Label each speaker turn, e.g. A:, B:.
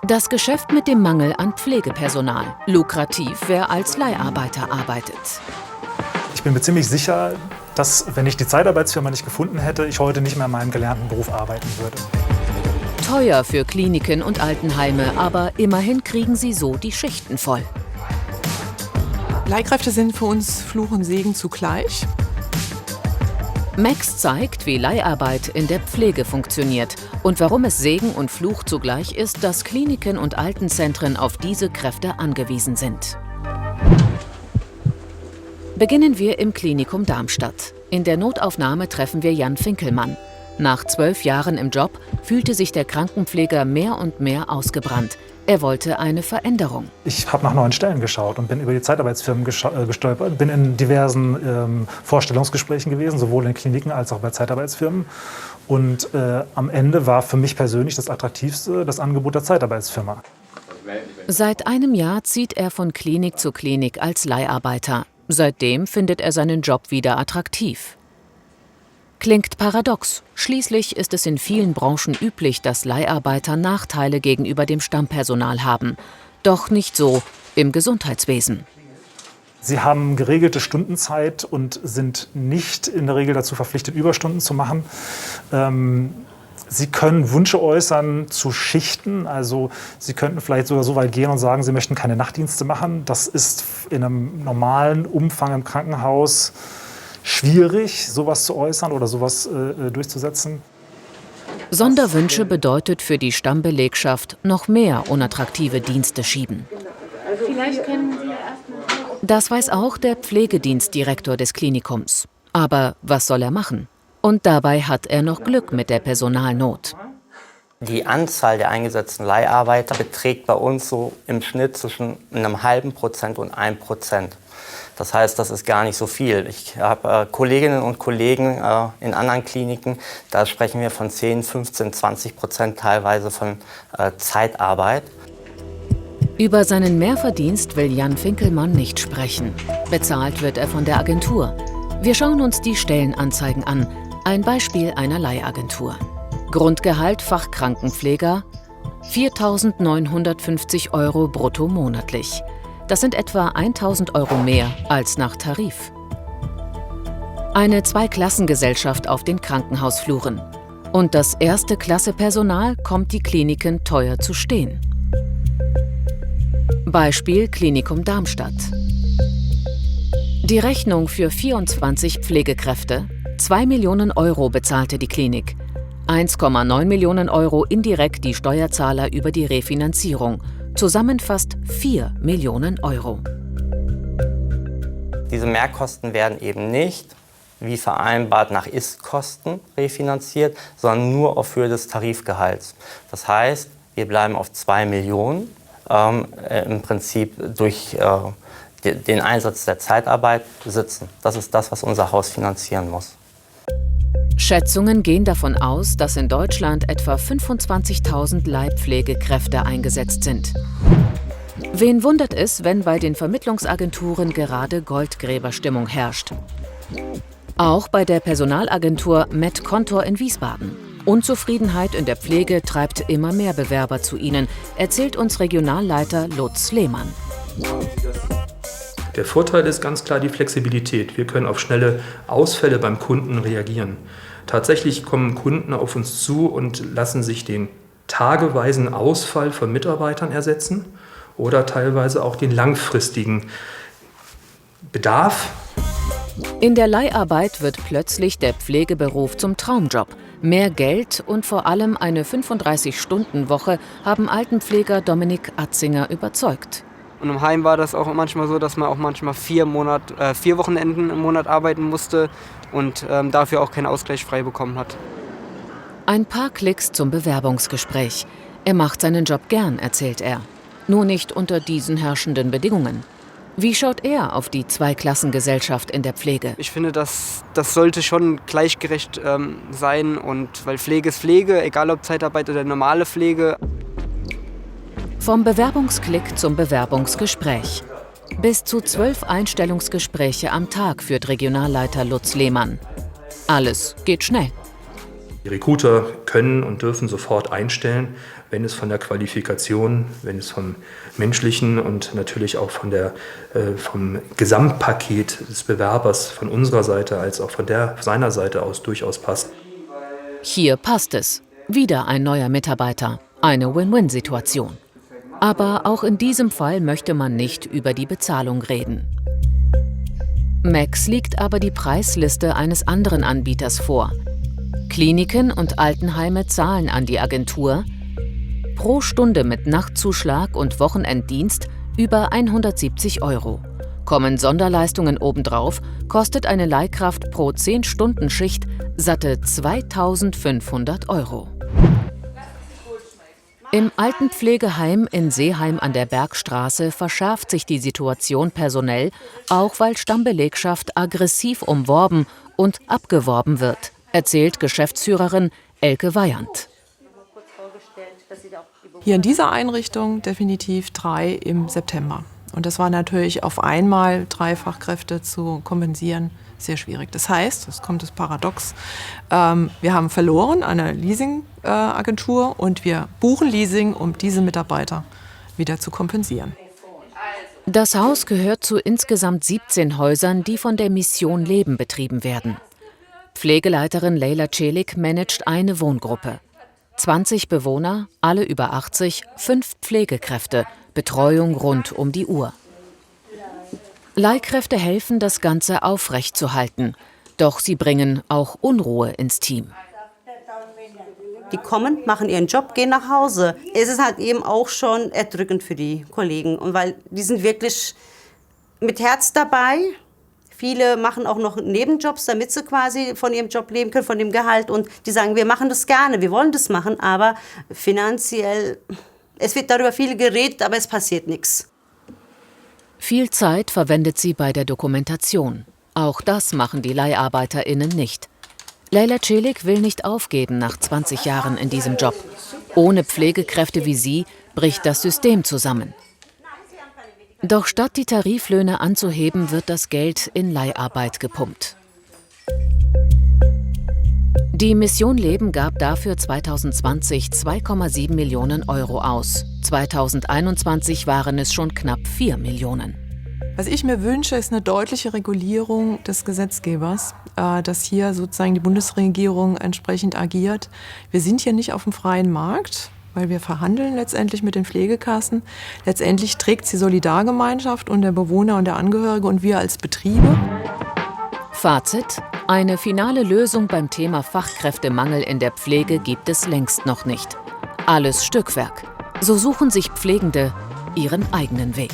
A: Das Geschäft mit dem Mangel an Pflegepersonal. Lukrativ, wer als Leiharbeiter arbeitet.
B: Ich bin mir ziemlich sicher, dass, wenn ich die Zeitarbeitsfirma nicht gefunden hätte, ich heute nicht mehr in meinem gelernten Beruf arbeiten würde.
A: Teuer für Kliniken und Altenheime, aber immerhin kriegen sie so die Schichten voll.
C: Leihkräfte sind für uns Fluch und Segen zugleich.
A: Max zeigt, wie Leiharbeit in der Pflege funktioniert und warum es Segen und Fluch zugleich ist, dass Kliniken und Altenzentren auf diese Kräfte angewiesen sind. Beginnen wir im Klinikum Darmstadt. In der Notaufnahme treffen wir Jan Finkelmann. Nach 12 Jahren im Job fühlte sich der Krankenpfleger mehr und mehr ausgebrannt. Er wollte eine Veränderung.
B: Ich habe nach neuen Stellen geschaut und bin über die Zeitarbeitsfirmen gestolpert. Bin in diversen Vorstellungsgesprächen gewesen, sowohl in Kliniken als auch bei Zeitarbeitsfirmen. Und am Ende war für mich persönlich das Attraktivste das Angebot der Zeitarbeitsfirma.
A: Seit einem Jahr zieht er von Klinik zu Klinik als Leiharbeiter. Seitdem findet er seinen Job wieder attraktiv. Klingt paradox. Schließlich ist es in vielen Branchen üblich, dass Leiharbeiter Nachteile gegenüber dem Stammpersonal haben. Doch nicht so im Gesundheitswesen.
B: Sie haben geregelte Stundenzeit und sind nicht in der Regel dazu verpflichtet, Überstunden zu machen. Sie können Wünsche äußern zu Schichten. Also Sie könnten vielleicht sogar so weit gehen und sagen, Sie möchten keine Nachtdienste machen. Das ist in einem normalen Umfang im Krankenhaus schwierig, sowas zu äußern oder sowas durchzusetzen.
A: Sonderwünsche bedeutet für die Stammbelegschaft noch mehr unattraktive Dienste schieben. Das weiß auch der Pflegedienstdirektor des Klinikums. Aber was soll er machen? Und dabei hat er noch Glück mit der Personalnot.
D: Die Anzahl der eingesetzten Leiharbeiter beträgt bei uns so im Schnitt zwischen einem halben Prozent und 1%. Das heißt, das ist gar nicht so viel. Ich habe Kolleginnen und Kollegen in anderen Kliniken, da sprechen wir von 10, 15, 20% teilweise von Zeitarbeit.
A: Über seinen Mehrverdienst will Jan Finkelmann nicht sprechen. Bezahlt wird er von der Agentur. Wir schauen uns die Stellenanzeigen an. Ein Beispiel einer Leihagentur. Grundgehalt Fachkrankenpfleger 4.950 € brutto monatlich. Das sind etwa 1.000 € mehr als nach Tarif. Eine Zweiklassengesellschaft auf den Krankenhausfluren. Und das erste Klasse Personal kommt die Kliniken teuer zu stehen. Beispiel Klinikum Darmstadt. Die Rechnung für 24 Pflegekräfte. 2 Millionen € bezahlte die Klinik. 1,9 Millionen € indirekt die Steuerzahler über die Refinanzierung. Zusammen fast 4 Millionen €.
D: Diese Mehrkosten werden eben nicht, wie vereinbart, nach Ist-Kosten refinanziert, sondern nur auf Höhe des Tarifgehalts. Das heißt, wir bleiben auf 2 Millionen im Prinzip durch den Einsatz der Zeitarbeit sitzen. Das ist das, was unser Haus finanzieren muss.
A: Schätzungen gehen davon aus, dass in Deutschland etwa 25.000 Leihpflegekräfte eingesetzt sind. Wen wundert es, wenn bei den Vermittlungsagenturen gerade Goldgräberstimmung herrscht? Auch bei der Personalagentur MedContor in Wiesbaden. Unzufriedenheit in der Pflege treibt immer mehr Bewerber zu ihnen, erzählt uns Regionalleiter Lutz Lehmann.
E: Der Vorteil ist ganz klar die Flexibilität. Wir können auf schnelle Ausfälle beim Kunden reagieren. Tatsächlich kommen Kunden auf uns zu und lassen sich den tageweisen Ausfall von Mitarbeitern ersetzen oder teilweise auch den langfristigen Bedarf.
A: In der Leiharbeit wird plötzlich der Pflegeberuf zum Traumjob. Mehr Geld und vor allem eine 35-Stunden-Woche haben Altenpfleger Dominik Atzinger überzeugt.
F: Und im Heim war das auch manchmal so, dass man auch manchmal 4 Wochenenden im Monat arbeiten musste und dafür auch keinen Ausgleich frei bekommen hat.
A: Ein paar Klicks zum Bewerbungsgespräch. Er macht seinen Job gern, erzählt er. Nur nicht unter diesen herrschenden Bedingungen. Wie schaut er auf die Zweiklassengesellschaft in der Pflege?
F: Ich finde, das sollte schon gleichgerecht sein, und weil Pflege ist Pflege, egal ob Zeitarbeit oder normale Pflege.
A: Vom Bewerbungsklick zum Bewerbungsgespräch. Bis zu 12 Einstellungsgespräche am Tag führt Regionalleiter Lutz Lehmann. Alles geht schnell.
E: Die Recruiter können und dürfen sofort einstellen, wenn es von der Qualifikation, wenn es vom menschlichen und natürlich auch vom Gesamtpaket des Bewerbers von unserer Seite als auch von seiner Seite aus durchaus passt.
A: Hier passt es. Wieder ein neuer Mitarbeiter. Eine Win-Win-Situation. Aber auch in diesem Fall möchte man nicht über die Bezahlung reden. Max liegt aber die Preisliste eines anderen Anbieters vor. Kliniken und Altenheime zahlen an die Agentur pro Stunde mit Nachtzuschlag und Wochenenddienst über 170 €. Kommen Sonderleistungen obendrauf, kostet eine Leihkraft pro 10-Stunden-Schicht satte 2.500 €. Im Altenpflegeheim in Seeheim an der Bergstraße verschärft sich die Situation personell, auch weil Stammbelegschaft aggressiv umworben und abgeworben wird, erzählt Geschäftsführerin Elke Weyand.
C: Hier in dieser Einrichtung definitiv 3 im September. Und das war natürlich auf einmal 3 Fachkräfte zu kompensieren sehr schwierig. Das heißt, es kommt das Paradox, wir haben verloren eine Leasingagentur und wir buchen Leasing, um diese Mitarbeiter wieder zu kompensieren.
A: Das Haus gehört zu insgesamt 17 Häusern, die von der Mission Leben betrieben werden. Pflegeleiterin Leyla Celik managt eine Wohngruppe. 20 Bewohner, alle über 80, 5 Pflegekräfte, Betreuung rund um die Uhr. Leihkräfte helfen, das Ganze aufrechtzuhalten. Doch sie bringen auch Unruhe ins Team.
G: Die kommen, machen ihren Job, gehen nach Hause. Es ist halt eben auch schon erdrückend für die Kollegen. Und weil die sind wirklich mit Herz dabei. Viele machen auch noch Nebenjobs, damit sie quasi von ihrem Job leben können, von dem Gehalt. Und die sagen, wir machen das gerne, wir wollen das machen. Aber finanziell, es wird darüber viel geredet, aber es passiert nichts.
A: Viel Zeit verwendet sie bei der Dokumentation. Auch das machen die LeiharbeiterInnen nicht. Leyla Celik will nicht aufgeben nach 20 Jahren in diesem Job. Ohne Pflegekräfte wie sie bricht das System zusammen. Doch statt die Tariflöhne anzuheben, wird das Geld in Leiharbeit gepumpt. Die Mission Leben gab dafür 2020 2,7 Millionen € aus. 2021 waren es schon knapp 4 Millionen.
C: Was ich mir wünsche, ist eine deutliche Regulierung des Gesetzgebers, dass hier sozusagen die Bundesregierung entsprechend agiert. Wir sind hier nicht auf dem freien Markt, weil wir verhandeln letztendlich mit den Pflegekassen. Letztendlich trägt die Solidargemeinschaft und der Bewohner und der Angehörige und wir als Betriebe.
A: Fazit: Eine finale Lösung beim Thema Fachkräftemangel in der Pflege gibt es längst noch nicht. Alles Stückwerk. So suchen sich Pflegende ihren eigenen Weg.